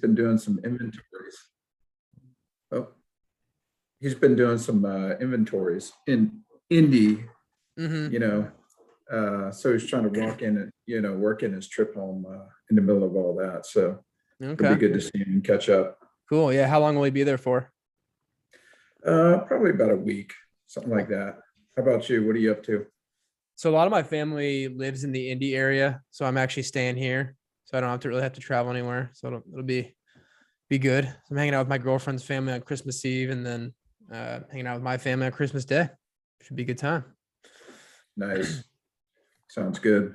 been doing some inventories. Oh, he's been doing some inventories in Indy, Mm-hmm. you know. So he's trying to walk in and, work in his trip home in the middle of all that. So it'd be Okay. good to see him and catch up. Cool. Yeah. How long will he be there for? Probably about a week, something like that. How about you? What are you up to? So a lot of my family lives in the Indy area, so I'm actually staying here, so I don't have to really have to travel anywhere. So it'll be good. So I'm hanging out with my girlfriend's family on Christmas Eve, and then hanging out with my family on Christmas Day. Should be a good time. Nice. Sounds good.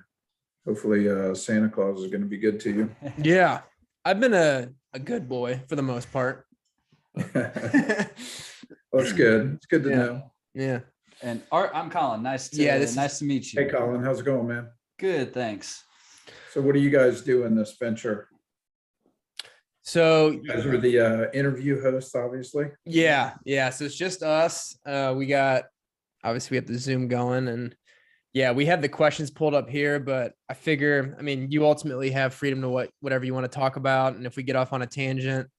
Hopefully Santa Claus is going to be good to you. Yeah, I've been a good boy for the most part. Well, that's good. It's good to know. Yeah. And Art, I'm Colin. Nice to meet you. Hey, Colin, how's it going, man? Good, thanks. So what do you guys do in this venture? So You guys are the interview hosts, obviously. yeah. So it's just us. We got obviously we have the Zoom going, and yeah, we have the questions pulled up here, but I mean, you ultimately have freedom to whatever you want to talk about. And if we get off on a tangent,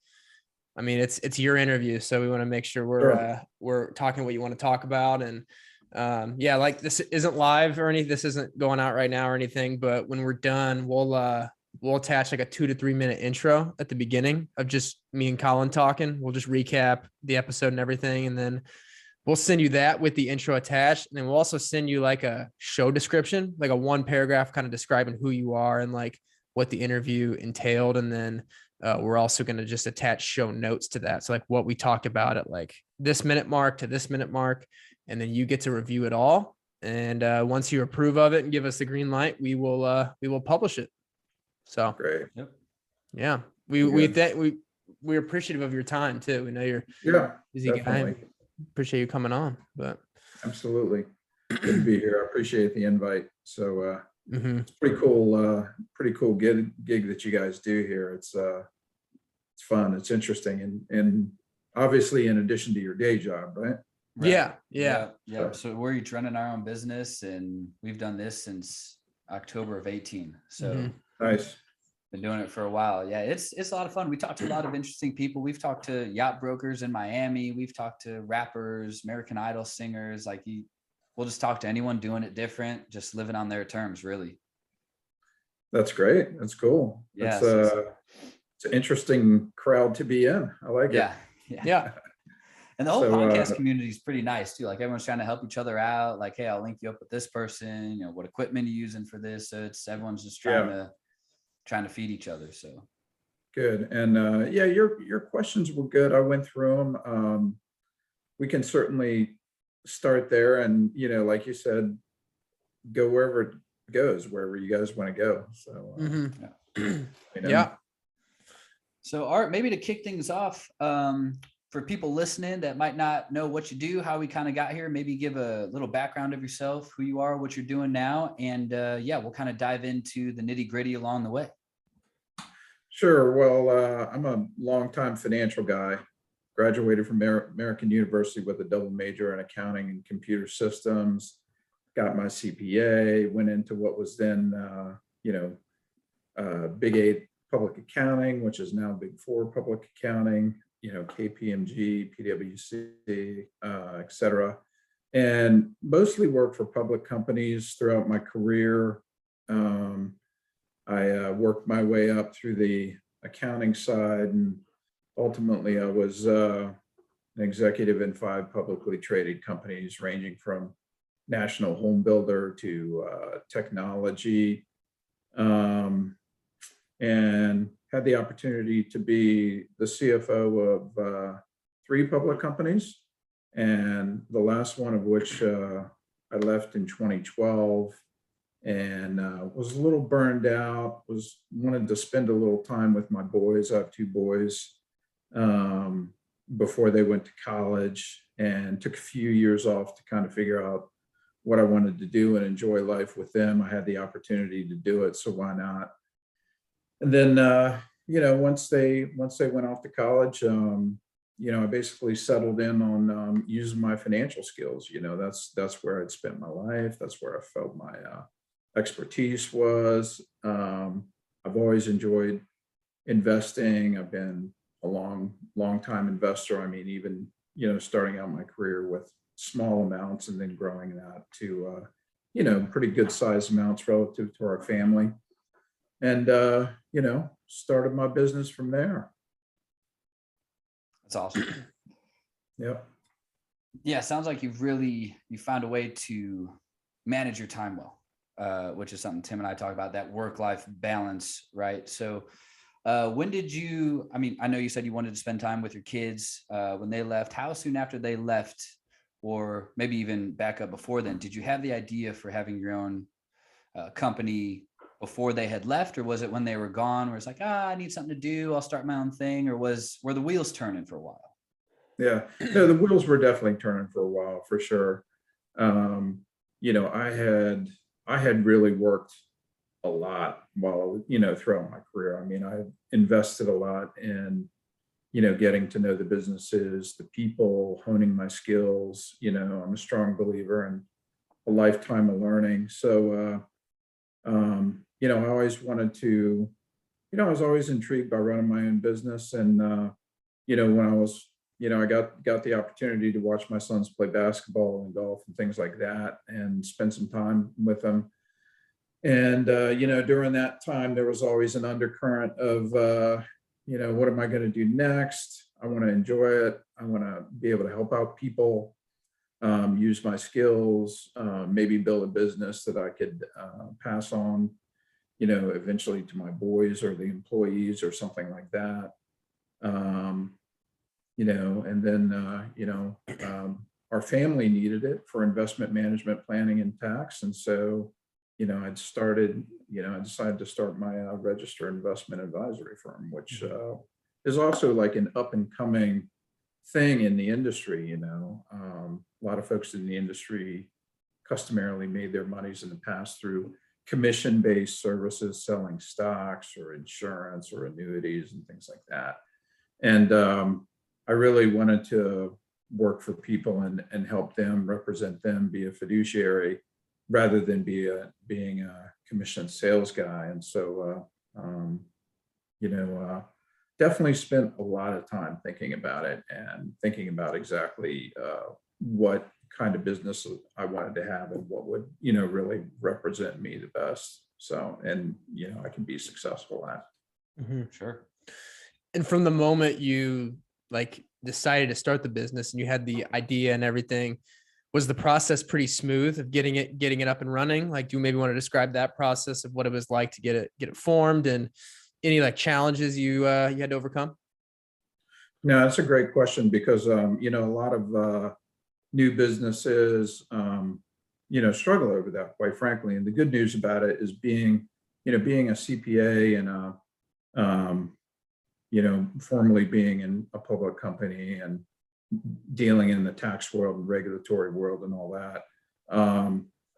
I mean, it's your interview. So we want to make sure we're talking what you want to talk about. And yeah, like this isn't live or anything. This isn't going out right now or anything, but when we're done, we'll attach like a 2 to 3 minute intro at the beginning of just me and Colin talking. We'll just recap the episode and everything. And then we'll send you that with the intro attached. And then we'll also send you like a show description, like a 1 paragraph kind of describing who you are and like what the interview entailed. And then we're also going to just attach show notes to that. So like what we talked about at like this minute mark to this minute mark, and then you get to review it all. And once you approve of it and give us the green light, we will publish it. So Great. Yep. Yeah, we're appreciative of your time too. We know you're busy guy. Appreciate you coming on, but absolutely good to be here. I appreciate the invite. So it's pretty cool gig that you guys do here. It's fun, it's interesting, and obviously in addition to your day job, right? Right. Yeah. So we're each running our own business, and we've done this since October of 18. So Nice. Been doing it for a while. Yeah, it's a lot of fun. We talked to a lot of interesting people. We've talked to yacht brokers in Miami. We've talked to rappers, American Idol singers. We'll just talk to anyone doing it different, just living on their terms, really. That's great. That's cool. Yeah, it's an interesting crowd to be in. I like it. Yeah. And the whole podcast community is pretty nice too. Like everyone's trying to help each other out. Like, hey, I'll link you up with this person. What equipment are you using for this? So everyone's just trying to feed each other. So good. And your questions were good. I went through them. We can certainly start there, and like you said, go wherever it goes, wherever you guys want to go. So Yeah. So Art, maybe to kick things off, for people listening that might not know what you do, how we kind of got here, maybe give a little background of yourself, who you are, what you're doing now. And we'll kind of dive into the nitty gritty along the way. Sure. Well, I'm a longtime financial guy, graduated from American University with a double major in accounting and computer systems, got my CPA, went into what was then, Big 8 public accounting, which is now Big 4 public accounting, KPMG, PwC, et cetera, and mostly worked for public companies throughout my career. I worked my way up through the accounting side, and ultimately I was an executive in 5 publicly traded companies, ranging from national home builder to technology, and had the opportunity to be the CFO of 3 public companies, and the last one of which I left in 2012, and was a little burned out, wanted to spend a little time with my boys. I have 2 boys, before they went to college, and took a few years off to kind of figure out what I wanted to do and enjoy life with them. I had the opportunity to do it, so why not? And then, once they went off to college, I basically settled in on using my financial skills. That's where I'd spent my life. That's where I felt my expertise was. I've always enjoyed investing. I've been a long time investor. I mean, even, starting out my career with small amounts and then growing that to, pretty good size amounts relative to our family. And, started my business from there. That's awesome. Yep. Yeah, sounds like you found a way to manage your time well, which is something Tim and I talk about, that work-life balance, right? So when did you, I know you said you wanted to spend time with your kids when they left. How soon after they left, or maybe even back up before then, did you have the idea for having your own company before they had left? Or was it when they were gone where it's like, I need something to do, I'll start my own thing? Or were the wheels turning for a while? Yeah, no, the wheels were definitely turning for a while, for sure. I had really worked a lot while, throughout my career. I mean, I invested a lot in, getting to know the businesses, the people, honing my skills. I'm a strong believer in a lifetime of learning. So, I always wanted to, I was always intrigued by running my own business. And, when I was, I got the opportunity to watch my sons play basketball and golf and things like that, and spend some time with them. And, during that time, there was always an undercurrent of, what am I going to do next? I want to enjoy it. I want to be able to help out people, use my skills, maybe build a business that I could pass on, eventually to my boys or the employees or something like that. And then, our family needed it for investment management, planning, and tax. And so, I decided to start my registered investment advisory firm, which is also like an up and coming thing in the industry. A lot of folks in the industry customarily made their monies in the past through commission-based services, selling stocks or insurance or annuities and things like that. And I really wanted to work for people and help them, represent them, be a fiduciary, rather than being a commission sales guy. And so, definitely spent a lot of time thinking about it and thinking about exactly what kind of business I wanted to have and what would, really represent me the best. So, and, I can be successful at. Sure. And from the moment you decided to start the business and you had the idea and everything, was the process pretty smooth of getting it up and running? Do you maybe want to describe that process of what it was like to get it formed, and any challenges you had to overcome? No, that's a great question, because a lot of new businesses struggle over that, quite frankly. And the good news about it is being a CPA and formerly being in a public company and dealing in the tax world and regulatory world and all that,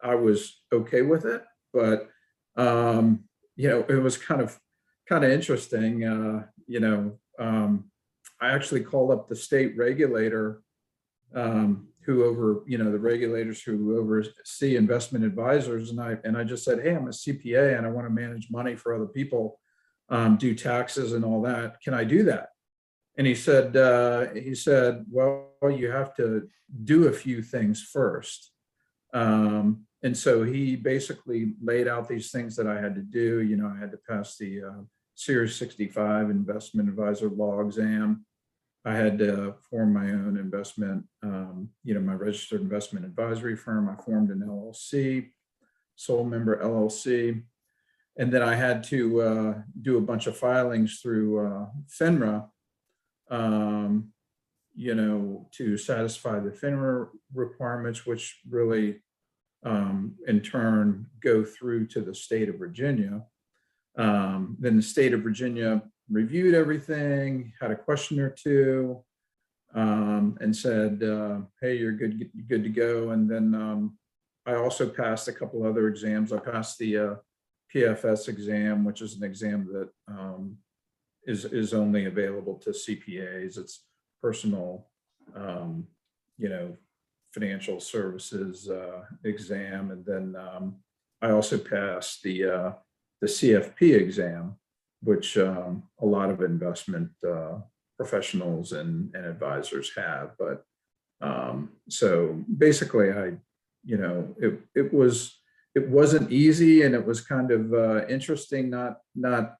I was okay with it. But it was kind of interesting. I actually called up the state regulator, the regulators who oversee investment advisors, and I just said, hey, I'm a CPA and I want to manage money for other people, do taxes and all that. Can I do that? And he said, well, you have to do a few things first. And so he basically laid out these things that I had to do. I had to pass the Series 65 investment advisor law exam. I had to form my own investment, my registered investment advisory firm. I formed an LLC, sole member LLC. And then I had to do a bunch of filings through FINRA, to satisfy the FINRA requirements, which really, in turn, go through to the state of Virginia. Then the state of Virginia reviewed everything, had a question or two, and said, hey, you're good to go. And then I also passed a couple other exams. I passed the PFS exam, which is an exam that is only available to CPAs. It's personal, financial services exam. And then I also passed the CFP exam, which a lot of investment professionals and advisors have. But so basically, it wasn't easy, and it was kind of interesting not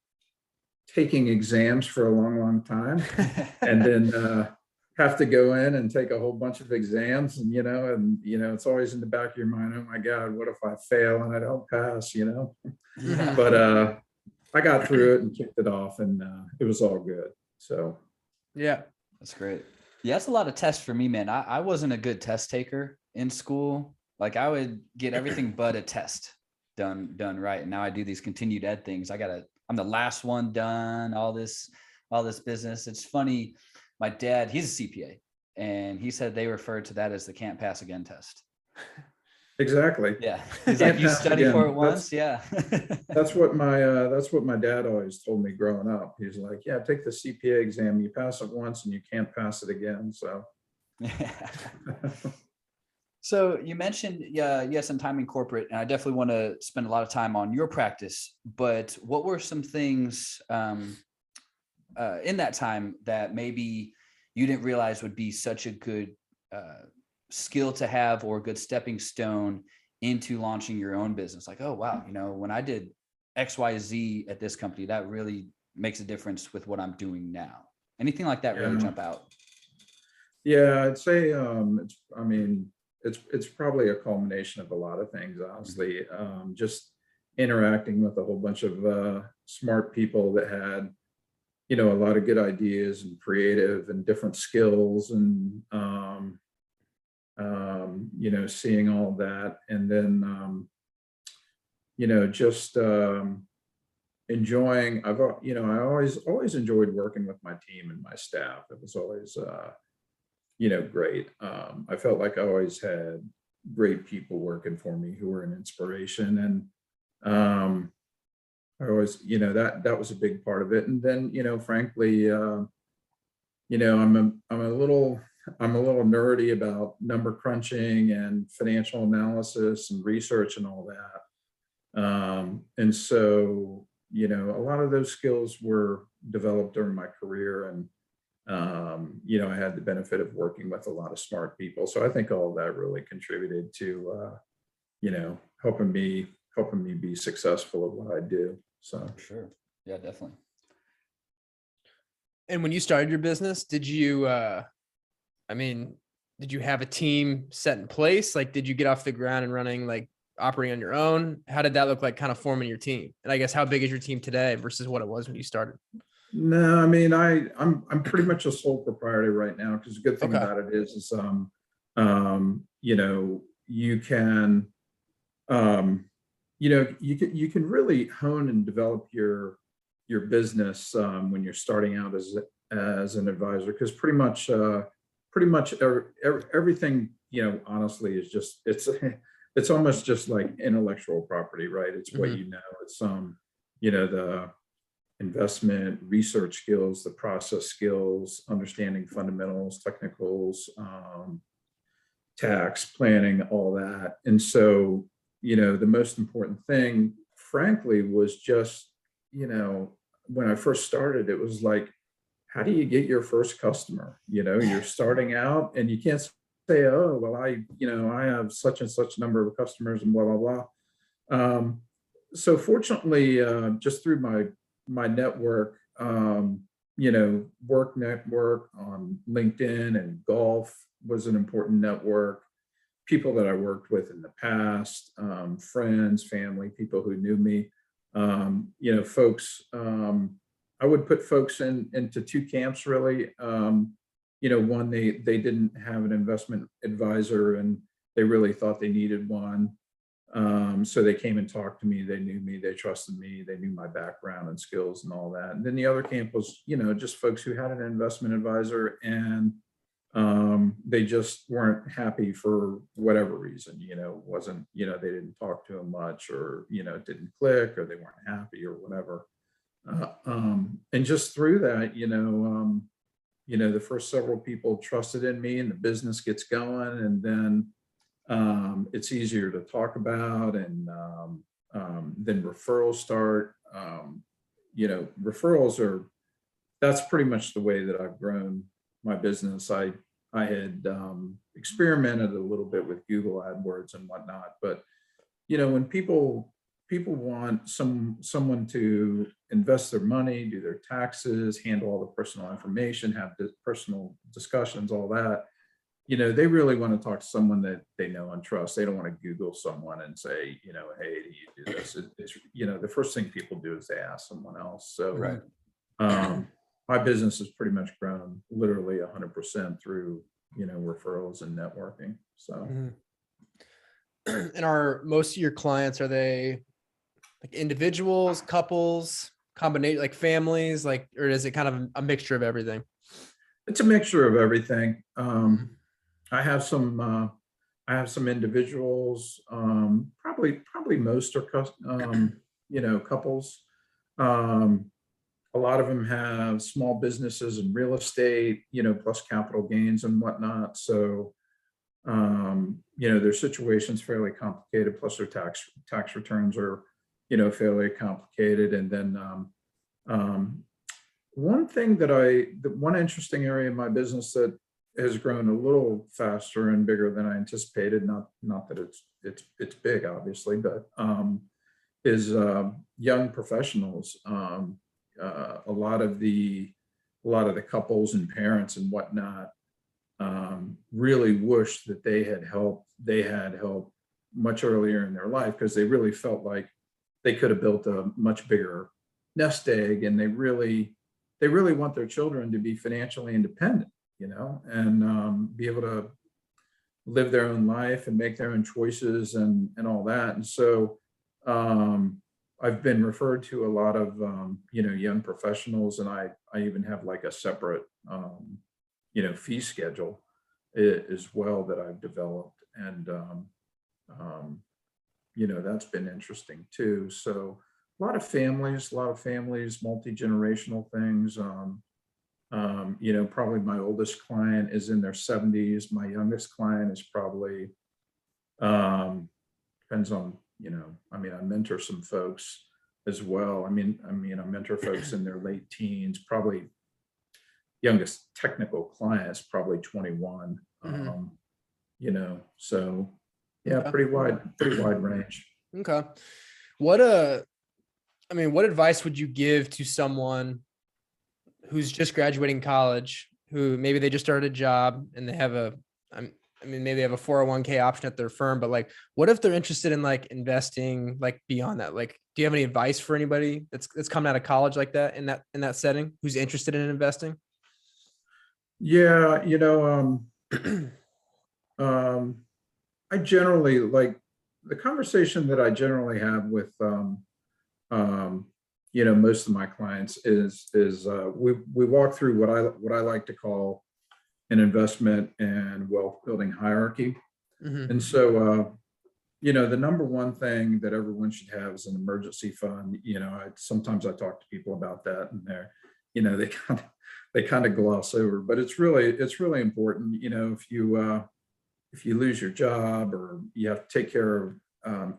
taking exams for a long time, and then have to go in and take a whole bunch of exams, and it's always in the back of your mind, oh my God, what if I fail and I don't pass, Yeah. but I got through it and kicked it off, and it was all good. So Yeah. That's great. Yeah, that's a lot of tests for me, man. I wasn't a good test taker in school. Like I would get everything but a test done right. And now I do these continued ed things. I'm the last one done, all this business. It's funny. My dad, he's a CPA, and he said they refer to that as the can't pass again test. exactly. Yeah. He's like, you Pass study again. for it once. Yeah. That's what my dad always told me growing up. He's like, yeah, take the CPA exam. You pass it once and you can't pass it again. So Yeah. So you mentioned, you had some time in corporate, and I definitely want to spend a lot of time on your practice, but what were some things in that time that maybe you didn't realize would be such a good skill to have, or a good stepping stone into launching your own business? Like, oh, wow, when I did XYZ at this company, that really makes a difference with what I'm doing now. Anything like that really jump out? Yeah, I'd say it's probably a culmination of a lot of things, honestly. Just interacting with a whole bunch of smart people that had a lot of good ideas and creative and different skills, and seeing all that, and then just enjoying. I always enjoyed working with my team and my staff. It was always great. I felt like I always had great people working for me who were an inspiration, and I always, that was a big part of it. And then, frankly, I'm a little nerdy about number crunching and financial analysis and research and all that. And so, a lot of those skills were developed during my career, and I had the benefit of working with a lot of smart people. So I think all of that really contributed to, helping me be successful at what I do. So Sure. Yeah, definitely. And when you started your business, did you have a team set in place? Like, did you get off the ground and running, like operating on your own? How did that look like, kind of forming your team? And I guess, how big is your team today versus what it was when you started? no, I'm pretty much a sole proprietor right now, because the good thing Okay. about it is you can you can really hone and develop your business when you're starting out as an advisor, because pretty much everything, honestly, is just it's almost just like intellectual property, right? It's what it's the investment research skills, the process skills, understanding fundamentals, technicals, tax planning, all that. And so, the most important thing, frankly, was just, when I first started, it was like, how do you get your first customer? You're starting out, and you can't say, oh, well, I have such and such number of customers and blah, blah, blah. So fortunately, just through my network, work network on LinkedIn, and golf was an important network. People that I worked with in the past, friends, family, people who knew me, folks. I would put folks into two camps, really. One, they didn't have an investment advisor, and they really thought they needed one. So they came and talked to me. They knew me, they trusted me, they knew my background and skills and all that. And then the other camp was, just folks who had an investment advisor, and they just weren't happy for whatever reason. Wasn't, they didn't talk to them much, or it didn't click, or they weren't happy, or whatever. And just through that, the first several people trusted in me, and the business gets going, and then it's easier to talk about, and then referrals start. referrals that's pretty much the way that I've grown my business. I had experimented a little bit with Google AdWords and whatnot, but when people want someone to invest their money, do their taxes, handle all the personal information, have the personal discussions, all that, they really want to talk to someone that they know and trust. They don't want to Google someone and say, hey, do you do this? It's the first thing people do is they ask someone else. So Right. my business has pretty much grown literally 100% through, referrals and networking. So, And are most of your clients, are they like individuals, couples, combination, like families, like, or is it kind of a mixture of everything? it's a mixture of everything. I have some individuals, probably most are, couples. A lot of them have small businesses and real estate, plus capital gains and whatnot. So, their situation's fairly complicated, plus their tax returns are, fairly complicated. And then one interesting area in my business that has grown a little faster and bigger than I anticipated, not that it's big, obviously, but is young professionals. A lot of the couples and parents and whatnot really wish that they had help much earlier in their life, because they really felt like they could have built a much bigger nest egg, and they really want their children to be financially independent, and be able to live their own life and make their own choices and all that. And so I've been referred to a lot of young professionals, and I even have like a separate fee schedule as well that I've developed, and that's been interesting too. So a lot of families, multi-generational things. Probably my oldest client is in their 70s. My youngest client is probably depends on, I mentor some folks as well. I mentor folks in their late teens. Probably youngest technical client is probably 21. So yeah, pretty wide range. Okay. What advice would you give to someone who's just graduating college, who maybe they just started a job and they have maybe they have a 401k option at their firm, but like, what if they're interested in like investing, like beyond that? Like, do you have any advice for anybody that's coming out of college like that, in that setting, who's interested in investing? Yeah. I generally like the conversation that I generally have with, most of my clients is we walk through what I like to call an investment and wealth building hierarchy. And so, the number one thing that everyone should have is an emergency fund. Sometimes I talk to people about that, and they kind of gloss over, but it's really important. If you lose your job, or you have to take care of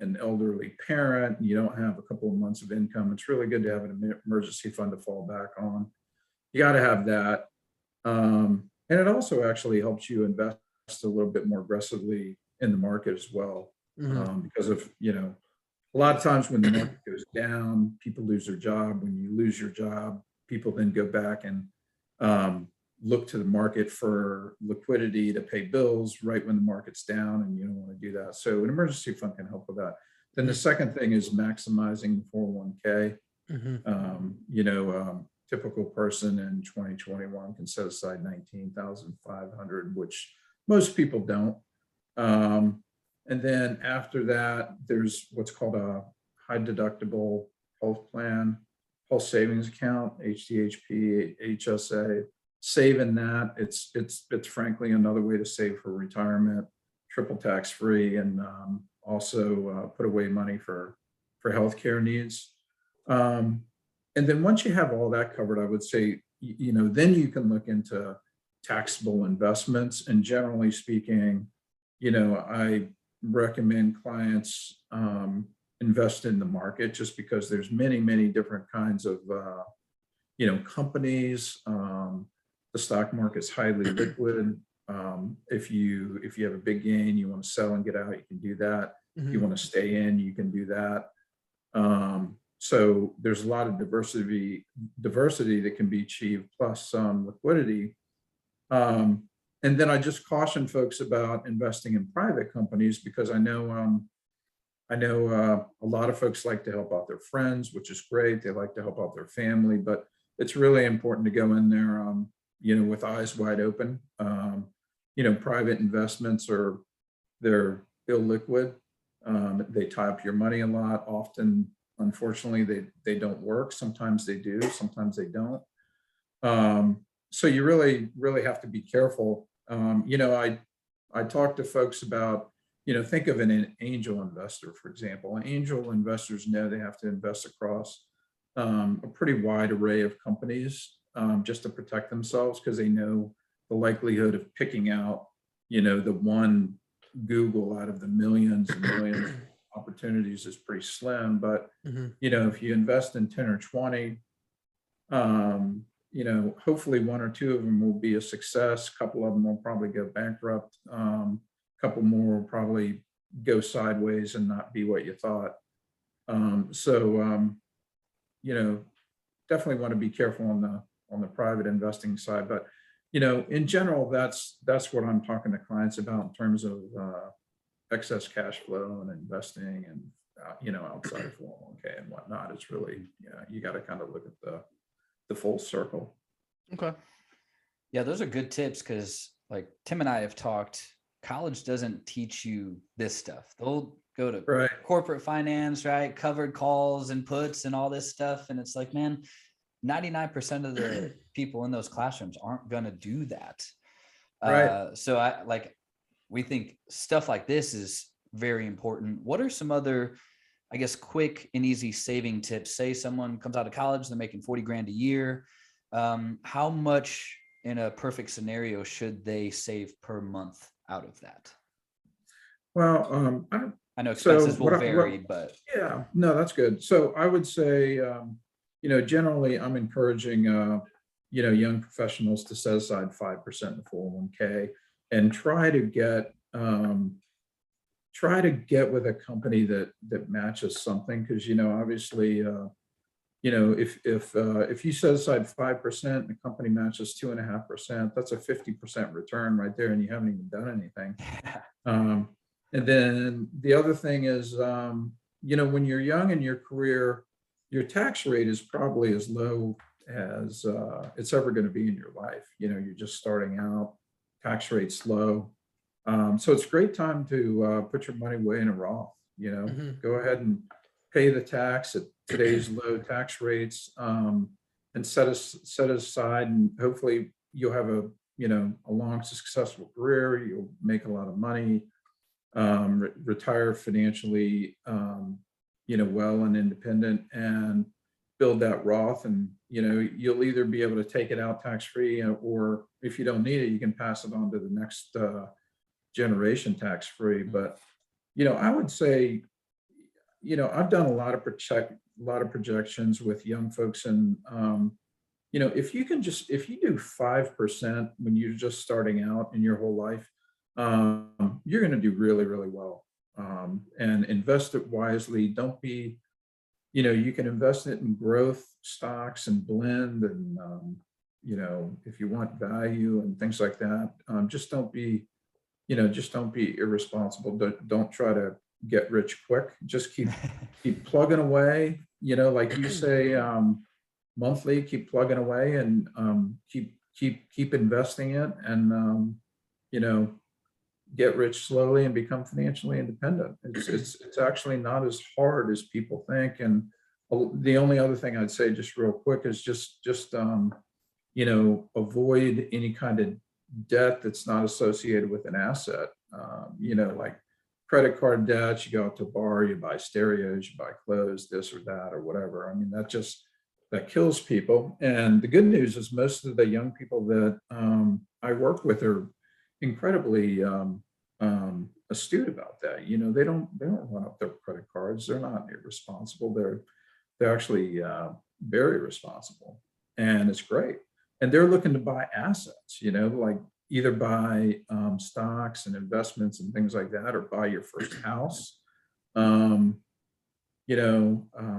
an elderly parent, and you don't have a couple of months of income, it's really good to have an emergency fund to fall back on. You got to have that. And it also actually helps you invest a little bit more aggressively in the market as well. Because of, a lot of times when the market goes down, people lose their job. When you lose your job, people then go back and look to the market for liquidity to pay bills right when the market's down, and you don't want to do that. So an emergency fund can help with that. Then the second thing is maximizing the 401k. Typical person in 2021 can set aside $19,500, which most people don't. And then after that, there's what's called a high deductible health plan, health savings account, HDHP, HSA. Save in that. It's frankly another way to save for retirement, triple tax free, and also put away money for healthcare needs. And then once you have all that covered, I would say, then you can look into taxable investments. And generally speaking, I recommend clients invest in the market, just because there's many different kinds of, companies. The stock market's highly liquid. If you have a big gain, you want to sell and get out, you can do that. If you want to stay in, you can do that. So there's a lot of diversity that can be achieved, plus some liquidity. And then I just caution folks about investing in private companies, because I know a lot of folks like to help out their friends, which is great. They like to help out their family, but it's really important to go in there, with eyes wide open. Private investments they're illiquid. They tie up your money a lot. Often, unfortunately, they don't work. Sometimes they do, sometimes they don't. So you really have to be careful. I talk to folks about, think of an angel investor, for example. Angel investors know they have to invest across a pretty wide array of companies, just to protect themselves, because they know the likelihood of picking out, the one Google out of the millions and millions of opportunities is pretty slim. But, if you invest in 10 or 20, hopefully one or two of them will be a success. A couple of them will probably go bankrupt. A couple more will probably go sideways and not be what you thought. Definitely want to be careful on the private investing side. But, in general, that's what I'm talking to clients about in terms of excess cash flow and investing and, outside of 401k and whatnot. It's really, you got to kind of look at the full circle. Okay. Yeah, those are good tips, because like Tim and I have talked, college doesn't teach you this stuff. They'll go to corporate finance, right? Covered calls and puts and all this stuff. And it's like, man, 99% of the people in those classrooms aren't going to do that. So we think stuff like this is very important. What are some other, I guess, quick and easy saving tips? Say someone comes out of college, they're making 40 grand a year. How much in a perfect scenario should they save per month out of that? Well, I know expenses will vary, but yeah, no, that's good. So I would say, generally I'm encouraging, young professionals to set aside 5% in the 401k and try to get with a company that matches something. Cause obviously, if you set aside 5% and the company matches 2.5%, that's a 50% return right there, and you haven't even done anything. And then the other thing is, when you're young in your career, your tax rate is probably as low as it's ever going to be in your life. You're just starting out, tax rate's low. So it's a great time to put your money away in a Roth. Go ahead and pay the tax at today's low tax rates, and set aside, and hopefully you'll have a long, successful career. You'll make a lot of money, retire financially, well and independent, and build that Roth. And, you'll either be able to take it out tax-free, or if you don't need it, you can pass it on to the next generation tax-free. But, I would say, I've done a lot of projections with young folks, and if you do 5% when you're just starting out in your whole life, you're going to do really, really well. And invest it wisely. Don't be, you can invest it in growth stocks and blend, and if you want value and things like that, just don't be irresponsible. Don't try to get rich quick. Just keep plugging away, like you say, monthly, keep plugging away, and keep investing it, and get rich slowly and become financially independent. It's actually not as hard as people think. And the only other thing I'd say, just real quick, is just avoid any kind of debt that's not associated with an asset. Like credit card debt, you go out to a bar, you buy stereos, you buy clothes, this or that, or whatever. I mean, that kills people. And the good news is most of the young people that I work with are incredibly astute about that. They don't run up their credit cards. They're not irresponsible. They're actually very responsible, and it's great. And they're looking to buy assets, like either buy stocks and investments and things like that, or buy your first house.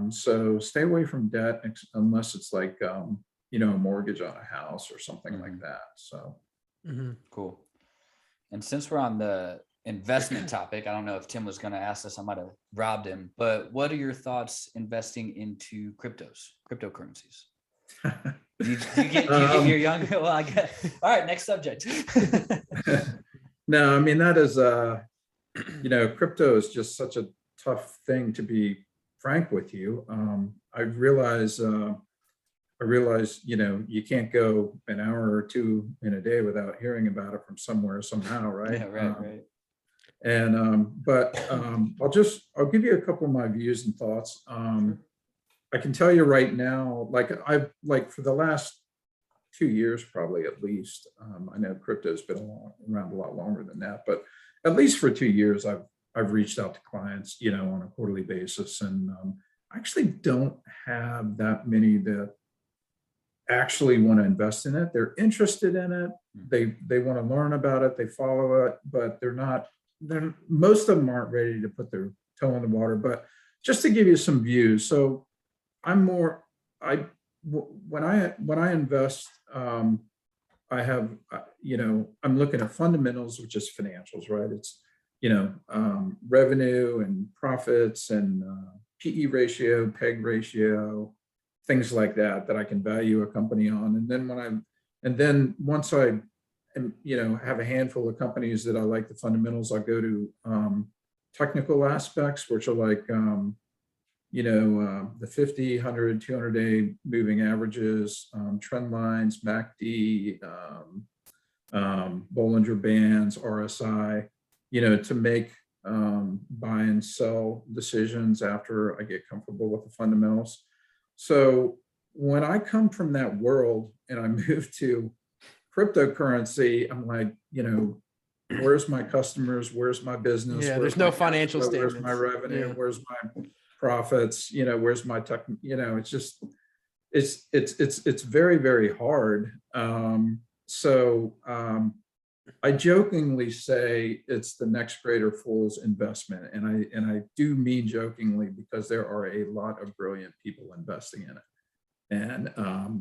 So stay away from debt unless it's like, a mortgage on a house or something like that. So, Cool. And since we're on the investment topic, I don't know if Tim was going to ask this, I might have robbed him, but what are your thoughts investing into cryptocurrencies? Do you get your young, well, I guess. All right, next subject. No, I mean, that is, crypto is just such a tough thing, to be frank with you. I realize, you can't go an hour or two in a day without hearing about it from somewhere, somehow, right? Yeah, right. But I'll give you a couple of my views and thoughts. I can tell you right now, for the last 2 years, probably at least, I know crypto's been around a lot longer than that, but at least for 2 years, I've reached out to clients, on a quarterly basis. And I actually don't have that many that actually want to invest in it. They're interested in it. They want to learn about it. They follow it, but most of them aren't ready to put their toe in the water. But just to give you some views. So when I invest, I have, I'm looking at fundamentals, which is financials, right? It's, revenue and profits and PE ratio, PEG ratio, things like that I can value a company on. And then once I have a handful of companies that I like the fundamentals, I go to technical aspects, which are like, the 50, 100, 200-day moving averages, trend lines, MACD, Bollinger Bands, RSI, to make buy and sell decisions after I get comfortable with the fundamentals. So when I come from that world and I move to cryptocurrency, I'm like, where's my customers? Where's my business? Yeah, Where's there's no my financial cash flow? statements. Where's my revenue? Yeah. Where's my profits? Where's my tech? It's just, it's very, very hard. I jokingly say it's the next greater fool's investment. And I do mean jokingly, because there are a lot of brilliant people investing in it. And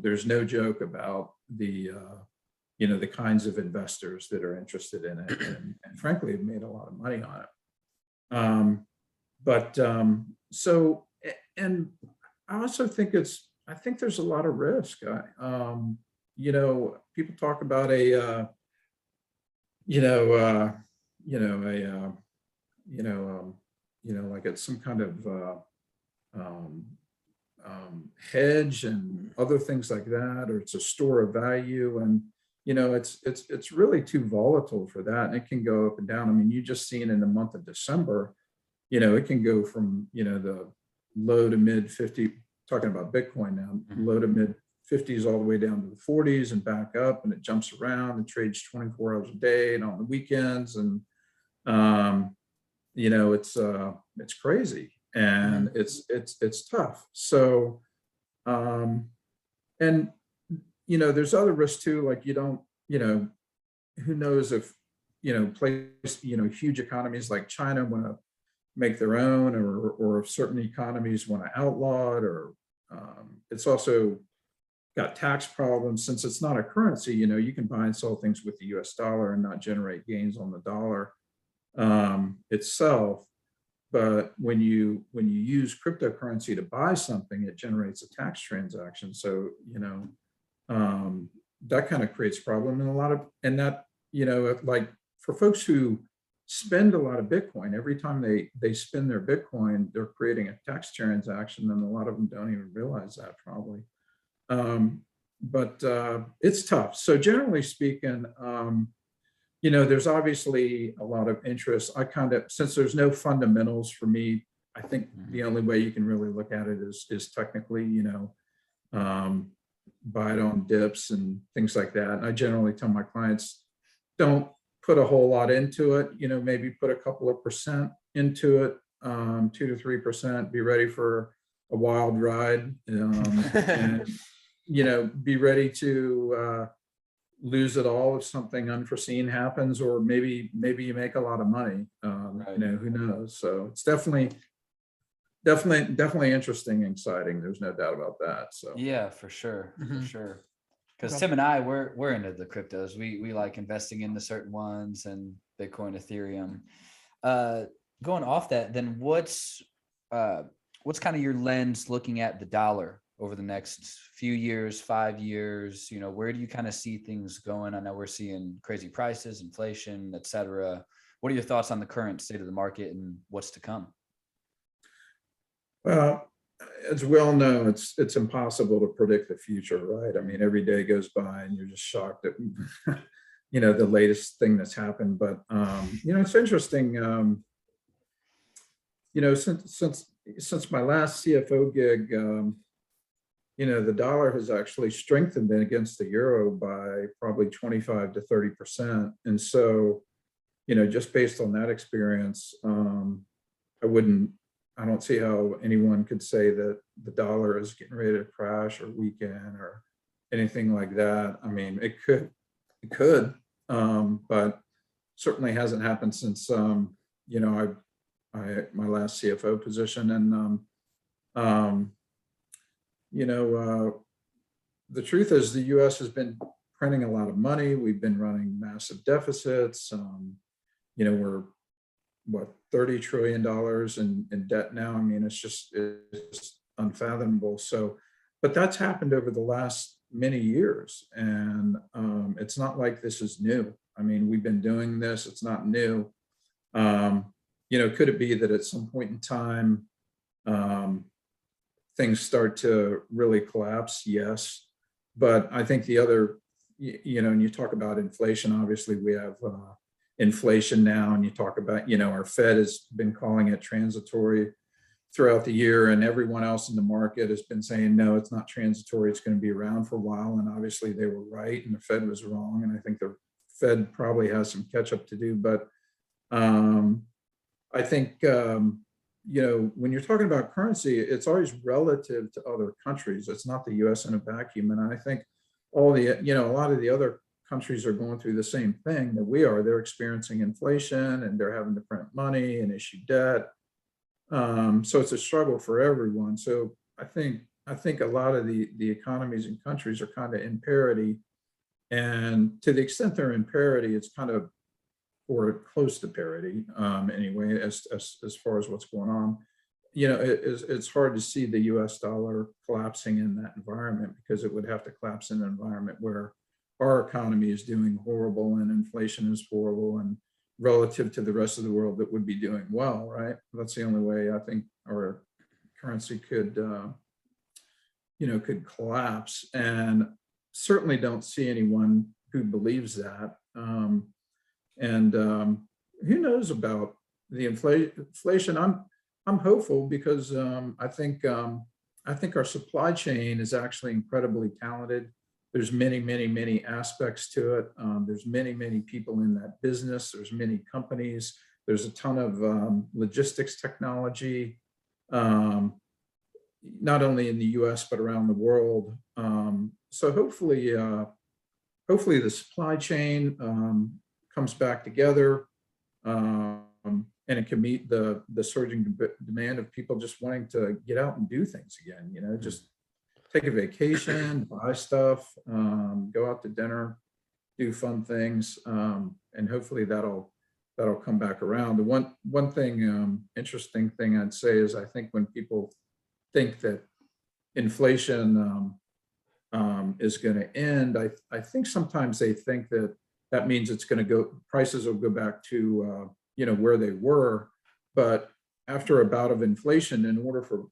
there's no joke about the kinds of investors that are interested in it, and frankly have made a lot of money on it. And I also think there's a lot of risk. People talk about like it's some kind of hedge and other things like that, or it's a store of value. And it's really too volatile for that, and it can go up and down. I mean, you just seen in the month of December, it can go from the low to mid 50, talking about Bitcoin now, low to mid 50s all the way down to the 40s and back up, and it jumps around and trades 24 hours a day and on the weekends. And it's crazy, and it's tough. So there's other risks too, like who knows if huge economies like China want to make their own, or if certain economies want to outlaw it, or it's also got tax problems. Since it's not a currency, you can buy and sell things with the US dollar and not generate gains on the dollar itself. But when you use cryptocurrency to buy something, it generates a tax transaction. So that kind of creates a problem. And like for folks who spend a lot of Bitcoin, every time they spend their Bitcoin, they're creating a tax transaction, and a lot of them don't even realize that, probably. But it's tough. So generally speaking, there's obviously a lot of interest. Since there's no fundamentals for me, I think the only way you can really look at it is technically, buy it on dips and things like that. And I generally tell my clients, don't put a whole lot into it, maybe put a couple of percent into it, 2 to 3%, be ready for a wild ride, and, be ready to lose it all if something unforeseen happens, or maybe you make a lot of money, Right. who knows? So it's definitely interesting and exciting. There's no doubt about that. So Yeah, for sure. For Mhm. sure. Because Okay. Tim and I, we're into the cryptos. We like investing into certain ones and Bitcoin, Ethereum. Uh, Going off that, then what's kind of your lens looking at the dollar over the next few years, 5 years? Where do you kind of see things going? I know we're seeing crazy prices, inflation, et cetera. What are your thoughts on the current state of the market and what's to come? well, as we all know, it's impossible to predict the future, right? I mean, every day goes by and you're just shocked at the latest thing that's happened. But it's interesting. Since my last CFO gig, the dollar has actually strengthened against the euro by probably 25 to 30%. And so, just based on that experience, I don't see how anyone could say that the dollar is getting ready to crash or weaken or anything like that. I mean, it could, but certainly hasn't happened since, my last CFO position. And, the truth is the US has been printing a lot of money. We've been running massive deficits. We're what, $30 trillion in debt now. I mean, it's unfathomable. So, but that's happened over the last many years. And it's not like this is new. I mean, we've been doing this, it's not new. Could it be that at some point in time, things start to really collapse? Yes. But I think the other, and you talk about inflation, obviously we have inflation now, and you talk about, our Fed has been calling it transitory throughout the year, and everyone else in the market has been saying, no, it's not transitory, it's going to be around for a while. And obviously they were right and the Fed was wrong. And I think the Fed probably has some catch up to do. But I think, when you're talking about currency, it's always relative to other countries. It's not the US in a vacuum. And I think a lot of the other countries are going through the same thing that we are. They're experiencing inflation and they're having to print money and issue debt. So it's a struggle for everyone. So I think a lot of the economies and countries are kind of in parity. And to the extent they're in parity, it's kind of, or close to parity, anyway, as far as what's going on. It's hard to see the US dollar collapsing in that environment, because it would have to collapse in an environment where our economy is doing horrible and inflation is horrible, and relative to the rest of the world that would be doing well, right? That's the only way I think our currency could collapse. And certainly don't see anyone who believes that. And who knows about the inflation? I'm hopeful, because I think our supply chain is actually incredibly talented. There's many aspects to it. There's many people in that business. There's many companies. There's a ton of logistics technology, not only in the US but around the world. So hopefully the supply chain comes back together, and it can meet the surging demand of people just wanting to get out and do things again. Just take a vacation, buy stuff, go out to dinner, do fun things, and hopefully that'll come back around. The one thing, interesting thing I'd say is, I think when people think that inflation is going to end, I think sometimes they think that means it's going to go, prices will go back to where they were. But after a bout of inflation, in order for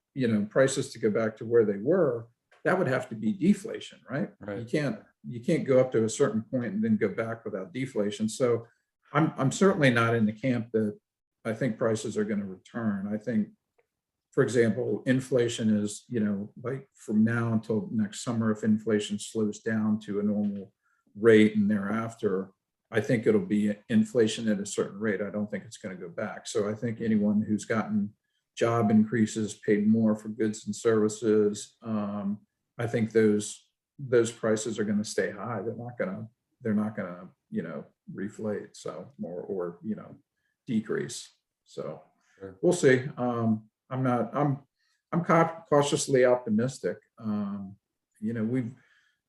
prices to go back to where they were, that would have to be deflation, right? Right. You can't go up to a certain point and then go back without deflation. So I'm certainly not in the camp that I think prices are going to return. I think, for example, inflation is, like from now until next summer, if inflation slows down to a normal rate and thereafter, I think it'll be inflation at a certain rate. I don't think it's going to go back. So I think anyone who's gotten job increases, paid more for goods and services, I think those prices are going to stay high. They're not going to, reflate. So more, or, decrease. So Sure. we'll see. I'm cautiously optimistic.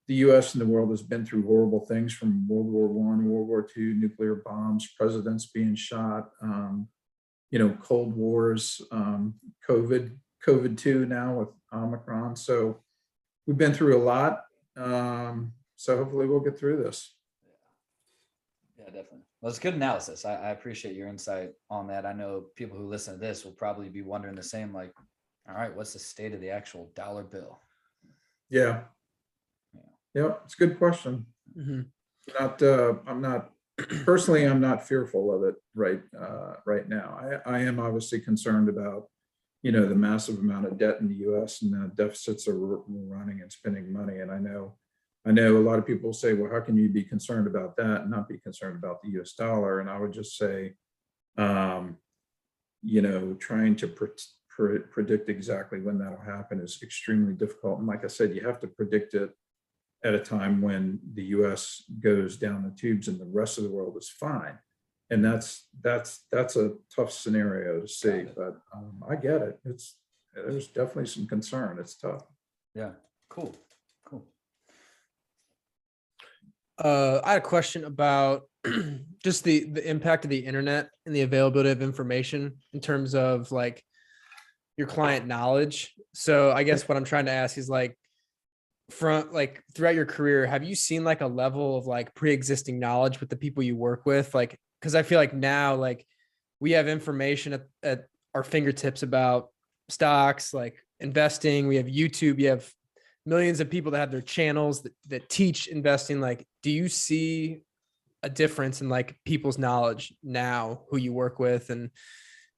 The U.S. and the world has been through horrible things, from World War I, World War II, nuclear bombs, presidents being shot, cold wars, COVID 2 now with Omicron. So we've been through a lot. So hopefully we'll get through this. Yeah, definitely. Well, it's good analysis. I appreciate your insight on that. I know people who listen to this will probably be wondering the same, like, all right, what's the state of the actual dollar bill? Yeah. Yeah, it's a good question. Mhm. I'm not personally, I'm not fearful of it right now. I am obviously concerned about, the massive amount of debt in the U.S. and the deficits are running and spending money. And I know a lot of people say, well, how can you be concerned about that and not be concerned about the U.S. dollar? And I would just say, trying to predict exactly when that'll happen is extremely difficult. And like I said, you have to predict it at a time when the U.S. goes down the tubes and the rest of the world is fine. And that's a tough scenario to see, but I get it. There's definitely some concern. It's tough. Yeah, cool. I had a question about just the impact of the internet and the availability of information in terms of like your client knowledge. So I guess what I'm trying to ask is like, throughout your career, have you seen like a level of like pre-existing knowledge with the people you work with? Like, because I feel like now, like, we have information at our fingertips about stocks, like investing. We have YouTube. You have millions of people that have their channels that teach investing. Like, do you see a difference in like people's knowledge now who you work with, and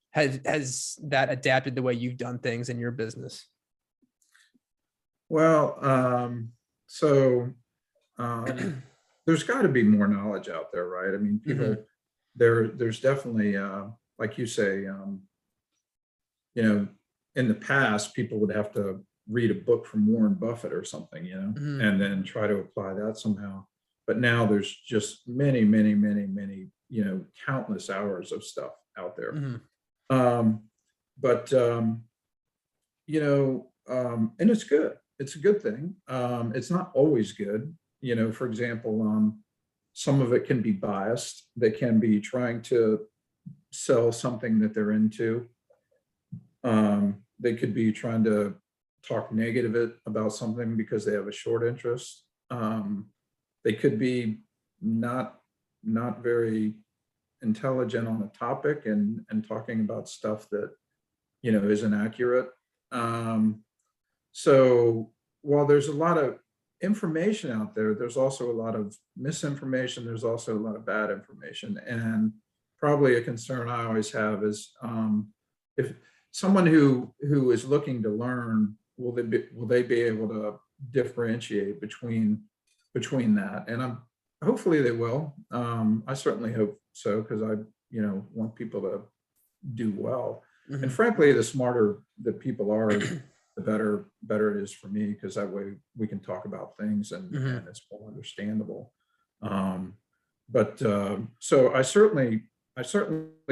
has that adapted the way you've done things in your business? Well, there's got to be more knowledge out there, right? I mean, people, there's definitely, like you say, in the past, people would have to read a book from Warren Buffett or something, and then try to apply that somehow. But now there's just many, many, many, many, countless hours of stuff out there. And it's good. It's a good thing. It's not always good. For example, some of it can be biased. They can be trying to sell something that they're into. They could be trying to talk negative about something because they have a short interest. They could be not very intelligent on the topic and talking about stuff that isn't accurate. So while there's a lot of information out there, there's also a lot of misinformation. There's also a lot of bad information. And probably a concern I always have is if someone who is looking to learn, will they be able to differentiate between that? And hopefully they will. I certainly hope so, because I want people to do well. And frankly, the smarter that people are, the better it is for me, because that way we can talk about things and it's more understandable. So I certainly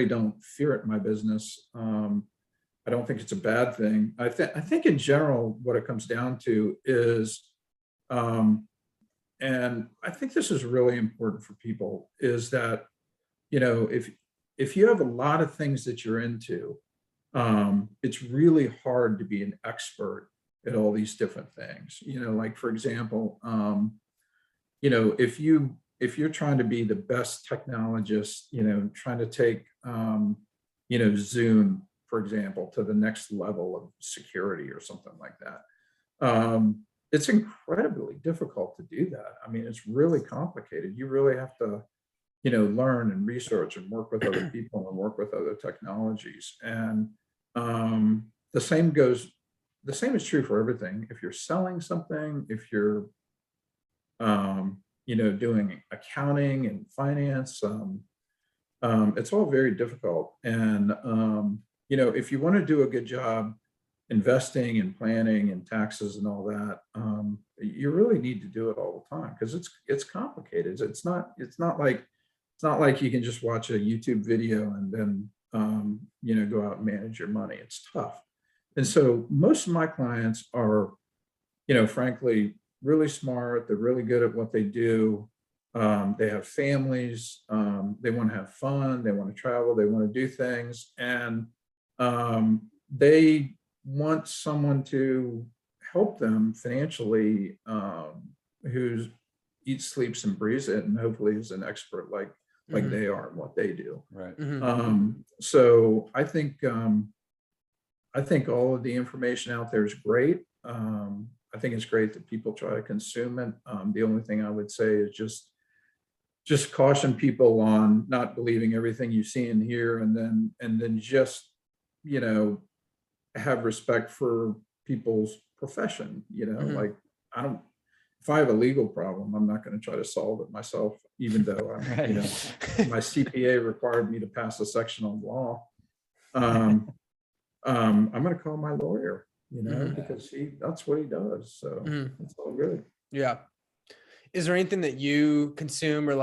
don't fear it in my business. I don't think it's a bad thing. I think in general, what it comes down to is, and I think this is really important for people, is that, if you have a lot of things that you're into, it's really hard to be an expert at all these different things. Like, for example, if you're trying to be the best technologist, trying to take, Zoom, for example, to the next level of security or something like that. It's incredibly difficult to do that. I mean, it's really complicated. You really have to, learn and research and work with other people and work with other technologies. And the same is true for everything. If you're selling something, if you're doing accounting and finance. It's all very difficult. And, if you want to do a good job investing and planning and taxes and all that, you really need to do it all the time because it's complicated. It's not like you can just watch a YouTube video and then, go out and manage your money. It's tough. And so most of my clients are, frankly, really smart. They're really good at what they do. They have families. They want to have fun. They want to travel. They want to do things. And they want someone to help them financially, who's eats, sleeps, and breathes it, and hopefully is an expert like they are in what they do. Right. So I think all of the information out there is great. I think it's great that people try to consume it. The only thing I would say is just caution people on not believing everything you see and hear, and then just have respect for people's profession. Like if I have a legal problem, I'm not going to try to solve it myself, even though Right. my CPA required me to pass a section on law. I'm going to call my lawyer, because that's what he does. So it's all good. Yeah. Is there anything that you consume, or is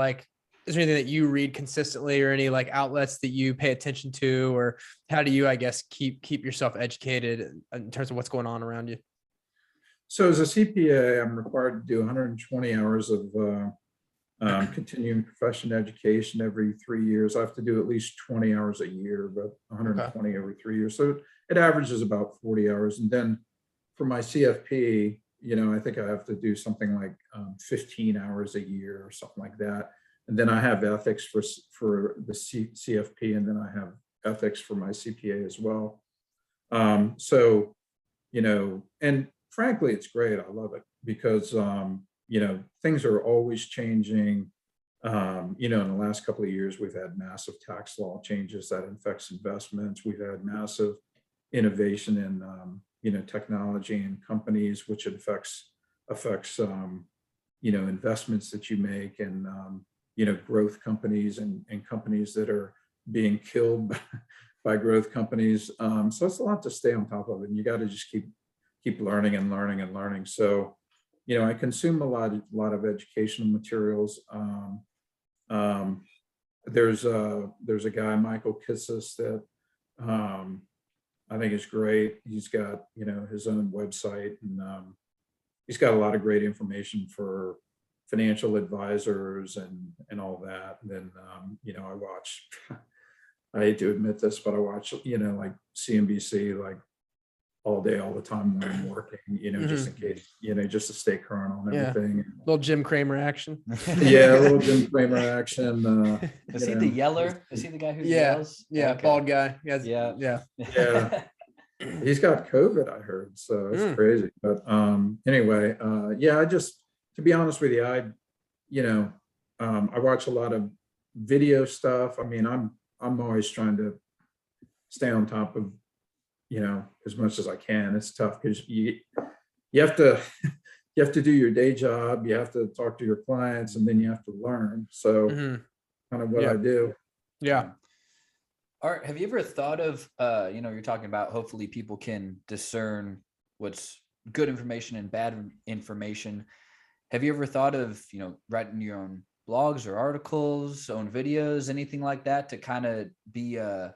there anything that you read consistently, or any outlets that you pay attention to, or how do you, I guess, keep yourself educated in terms of what's going on around you? So as a CPA, I'm required to do 120 hours of continuing profession education every 3 years. I have to do at least 20 hours a year, but 120 every 3 years. So it averages about 40 hours. And then for my CFP, I think I have to do something like 15 hours a year or something like that. And then I have ethics for the CFP, and then I have ethics for my CPA as well. So, and frankly, it's great. I love it because, things are always changing. In the last couple of years, we've had massive tax law changes that affects investments. We've had massive innovation in, technology and companies, which affects, investments that you make, and, growth companies and companies that are being killed by growth companies. So it's a lot to stay on top of, and you got to just keep learning and learning and learning. So, I consume a lot of educational materials. There's a guy, Michael Kissis, that I think is great. He's got, his own website, and he's got a lot of great information for financial advisors and all that. And then, I watch, I hate to admit this, but I watch, like CNBC, all day, all the time when I'm working, just in case, just to stay current on everything. Little Jim Cramer action. Yeah, a little Jim Cramer action. Is he the yeller? Is he the guy who Yeah, yells? yeah, Okay. bald guy. Yeah. Yeah. He's got COVID, I heard, so it's crazy. But anyway, to be honest with you, I watch a lot of video stuff. I mean, I'm always trying to stay on top of, as much as I can. It's tough because you have to you have to do your day job, you have to talk to your clients, and then you have to learn. So kind of what I do. Yeah. Art, have you ever thought of, you're talking about hopefully people can discern what's good information and bad information. Have you ever thought of, writing your own blogs or articles, own videos, anything like that, to kind of be a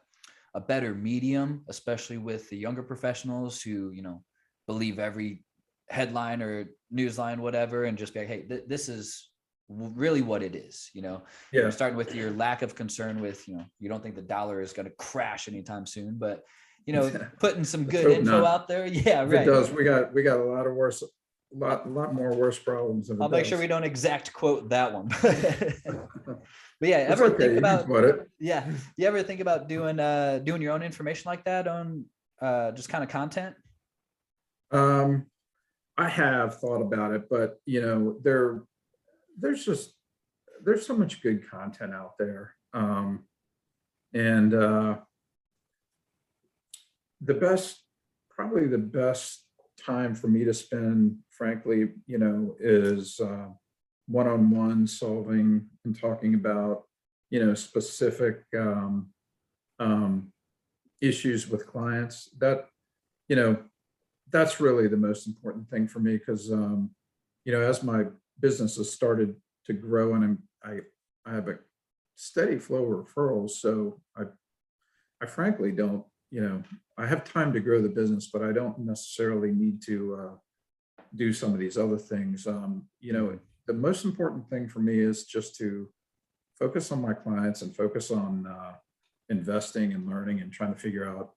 better medium, especially with the younger professionals who, believe every headline or news line, whatever, and just be like, hey, this is really what it is, Yeah. starting with your lack of concern with, you don't think the dollar is going to crash anytime soon, but, putting some good info out there. Yeah, If right. it does, we got a lot of lot more worse problems. I'll make sure we don't exact quote that one. But yeah, It's ever okay, think you can about, quote it. yeah, you ever think about doing your own information like that on just kind of content? I have thought about it, but there's so much good content out there. And probably the best time for me to spend, frankly, is one-on-one solving and talking about, specific issues with clients, that's really the most important thing for me, because as my business has started to grow, and I have a steady flow of referrals, so I frankly don't, I have time to grow the business, but I don't necessarily need to do some of these other things. The most important thing for me is just to focus on my clients and focus on investing and learning and trying to figure out,